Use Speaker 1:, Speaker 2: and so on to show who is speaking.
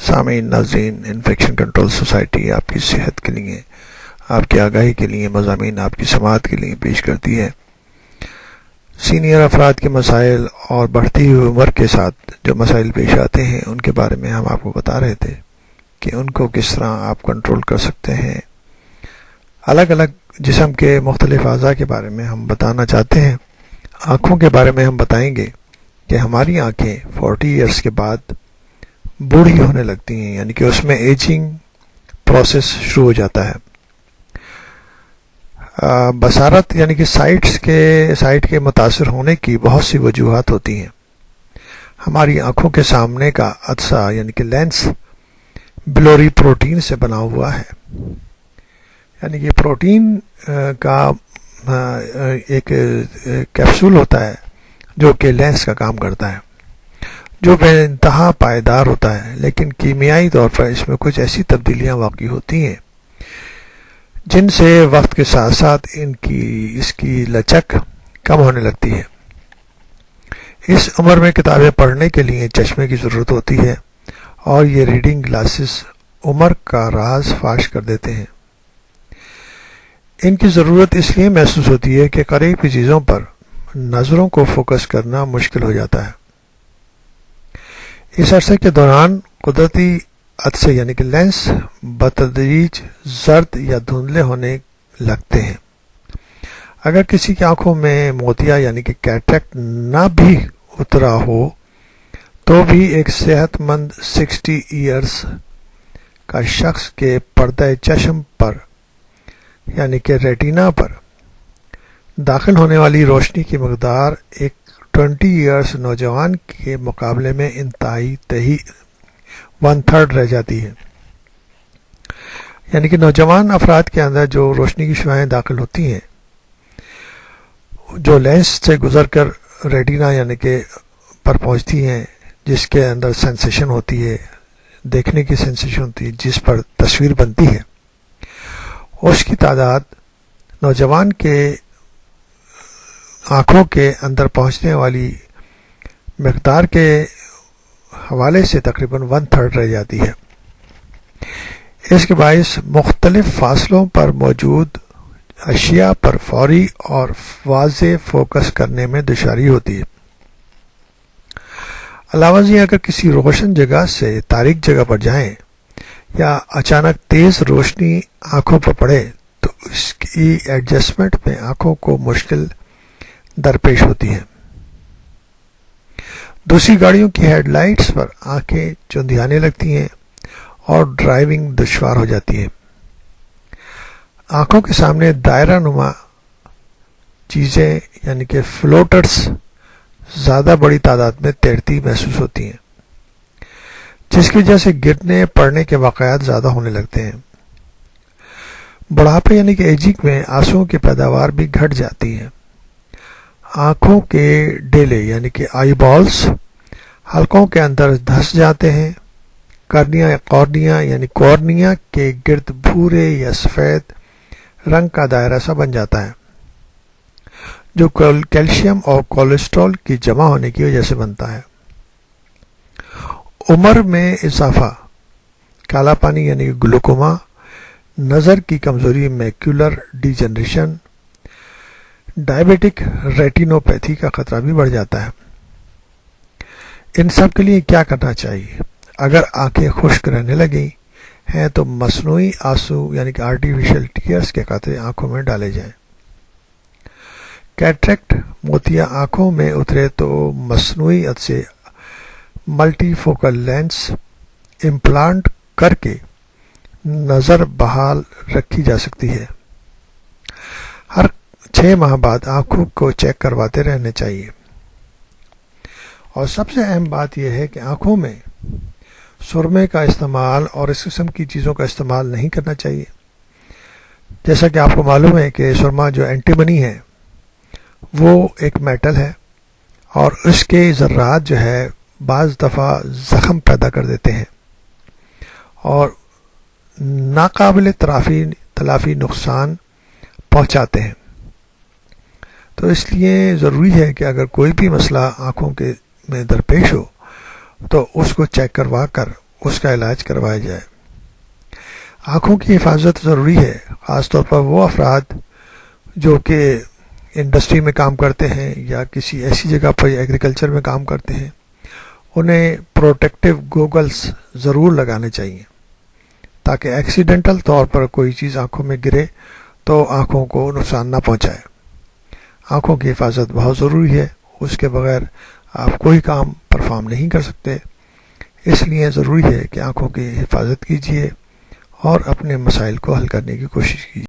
Speaker 1: سامعین ناظرین، infection control society آپ کی صحت کے لیے، آپ کی آگاہی کے لیے مضامین آپ کی سماعت کے لیے پیش کرتی ہے۔ سینئر افراد کے مسائل اور بڑھتی ہوئی عمر کے ساتھ جو مسائل پیش آتے ہیں ان کے بارے میں ہم آپ کو بتا رہے تھے کہ ان کو کس طرح آپ کنٹرول کر سکتے ہیں۔ الگ الگ جسم کے مختلف اعضاء کے بارے میں ہم بتانا چاہتے ہیں۔ آنکھوں کے بارے میں ہم بتائیں گے کہ ہماری آنکھیں 40 ایئرس کے بعد بوڑھی ہونے لگتی ہیں، یعنی کہ اس میں ایجنگ پروسیس شروع ہو جاتا ہے۔ بصارت یعنی کہ سائٹ کے متاثر ہونے کی بہت سی وجوہات ہوتی ہیں۔ ہماری آنکھوں کے سامنے کا عدسہ یعنی کہ لینس بلوری پروٹین سے بنا ہوا ہے، یعنی کہ پروٹین کا ایک کیپسول ہوتا ہے جو کہ لینس کا کام کرتا ہے، جو بے انتہا پائیدار ہوتا ہے، لیکن کیمیائی طور پر اس میں کچھ ایسی تبدیلیاں واقع ہوتی ہیں جن سے وقت کے ساتھ ساتھ اس کی لچک کم ہونے لگتی ہے۔ اس عمر میں کتابیں پڑھنے کے لیے چشمے کی ضرورت ہوتی ہے اور یہ ریڈنگ گلاسز عمر کا راز فاش کر دیتے ہیں۔ ان کی ضرورت اس لیے محسوس ہوتی ہے کہ قریب کی چیزوں پر نظروں کو فوکس کرنا مشکل ہو جاتا ہے۔ اس عرصے کے دوران قدرتی عدسے یعنی کہ لینس بتدریج زرد یا دھندلے ہونے لگتے ہیں۔ اگر کسی کی آنکھوں میں موتیا یعنی کہ کیٹریکٹ نہ بھی اترا ہو تو بھی ایک صحت مند 60 ایئرس کا شخص کے پردہ چشم پر یعنی کہ ریٹینا پر داخل ہونے والی روشنی کی مقدار ایک 20 ایئرس نوجوان کے مقابلے میں انتہائی 1/3 رہ جاتی ہے۔ یعنی کہ نوجوان افراد کے اندر جو روشنی کی شعاعیں داخل ہوتی ہیں جو لینس سے گزر کر ریٹینا یعنی کہ پر پہنچتی ہیں، جس کے اندر سینسیشن ہوتی ہے، دیکھنے کی سینسیشن ہوتی ہے، جس پر تصویر بنتی ہے، اس کی تعداد نوجوان کے آنکھوں کے اندر پہنچنے والی مقدار کے حوالے سے تقریباً 1/3 رہ جاتی ہے۔ اس کے باعث مختلف فاصلوں پر موجود اشیاء پر فوری اور واضح فوکس کرنے میں دشواری ہوتی ہے۔ علاوہ ازیں اگر کسی روشن جگہ سے تاریک جگہ پر جائیں یا اچانک تیز روشنی آنکھوں پر پڑے تو اس کی ایڈجسٹمنٹ میں آنکھوں کو مشکل درپیش ہوتی ہے۔ دوسری گاڑیوں کی ہیڈ لائٹس پر آنکھیں چندیانے لگتی ہیں اور ڈرائیونگ دشوار ہو جاتی ہے۔ آنکھوں کے سامنے دائرہ نما چیزیں یعنی کہ فلوٹرز زیادہ بڑی تعداد میں تیرتی محسوس ہوتی ہیں، جس کی وجہ سے گرنے پڑنے کے واقعات زیادہ ہونے لگتے ہیں۔ بڑھاپے یعنی کہ ایجنگ میں آنسوؤں کی پیداوار بھی گھٹ جاتی ہے۔ آنکھوں کے ڈیلے یعنی کہ آئی بالز حلقوں کے اندر دھس جاتے ہیں۔ کورنیا کے گرد بھورے یا سفید رنگ کا دائرہ سا بن جاتا ہے، جو کیلشیم اور کولیسٹرول کی جمع ہونے کی وجہ سے بنتا ہے۔ عمر میں اضافہ، کالا پانی یعنی کہ گلوکوما، نظر کی کمزوری، میکولر ڈی جنریشن، ڈائبیٹک ریٹینوپیتھی کا خطرہ بھی بڑھ جاتا ہے۔ ان سب کے لیے کیا کرنا چاہیے؟ اگر آنکھیں خشک رہنے لگیں ہیں تو مصنوعی آنسو یعنی کہ آرٹیفیشل ٹیئرز کے قطرے آنکھوں میں ڈالے جائیں۔ کیٹریکٹ موتیا آنکھوں میں اترے تو مصنوعی عدسے ملٹی فوکل لینس امپلانٹ کر کے نظر بحال رکھی جا سکتی ہے۔ ہر 6 ماہ بعد آنکھوں کو چیک کرواتے رہنے چاہیے۔ اور سب سے اہم بات یہ ہے کہ آنکھوں میں سرمے کا استعمال اور اس قسم کی چیزوں کا استعمال نہیں کرنا چاہیے۔ جیسا کہ آپ کو معلوم ہے کہ سرما جو اینٹی منی ہے وہ ایک میٹل ہے اور اس کے ذرات جو ہے بعض دفعہ زخم پیدا کر دیتے ہیں اور ناقابل تلافی نقصان پہنچاتے ہیں۔ تو اس لیے ضروری ہے کہ اگر کوئی بھی مسئلہ آنکھوں کے میں درپیش ہو تو اس کو چیک کروا کر اس کا علاج کروایا جائے۔ آنکھوں کی حفاظت ضروری ہے، خاص طور پر وہ افراد جو کہ انڈسٹری میں کام کرتے ہیں یا کسی ایسی جگہ پر ایگریکلچر میں کام کرتے ہیں، انہیں پروٹیکٹیو گوگلز ضرور لگانے چاہیے تاکہ ایکسیڈنٹل طور پر کوئی چیز آنکھوں میں گرے تو آنکھوں کو نقصان نہ پہنچائے۔ آنکھوں کی حفاظت بہت ضروری ہے، اس کے بغیر آپ کوئی کام پرفارم نہیں کر سکتے، اس لیے ضروری ہے کہ آنکھوں کی حفاظت کیجیے اور اپنے مسائل کو حل کرنے کی کوشش کیجیے۔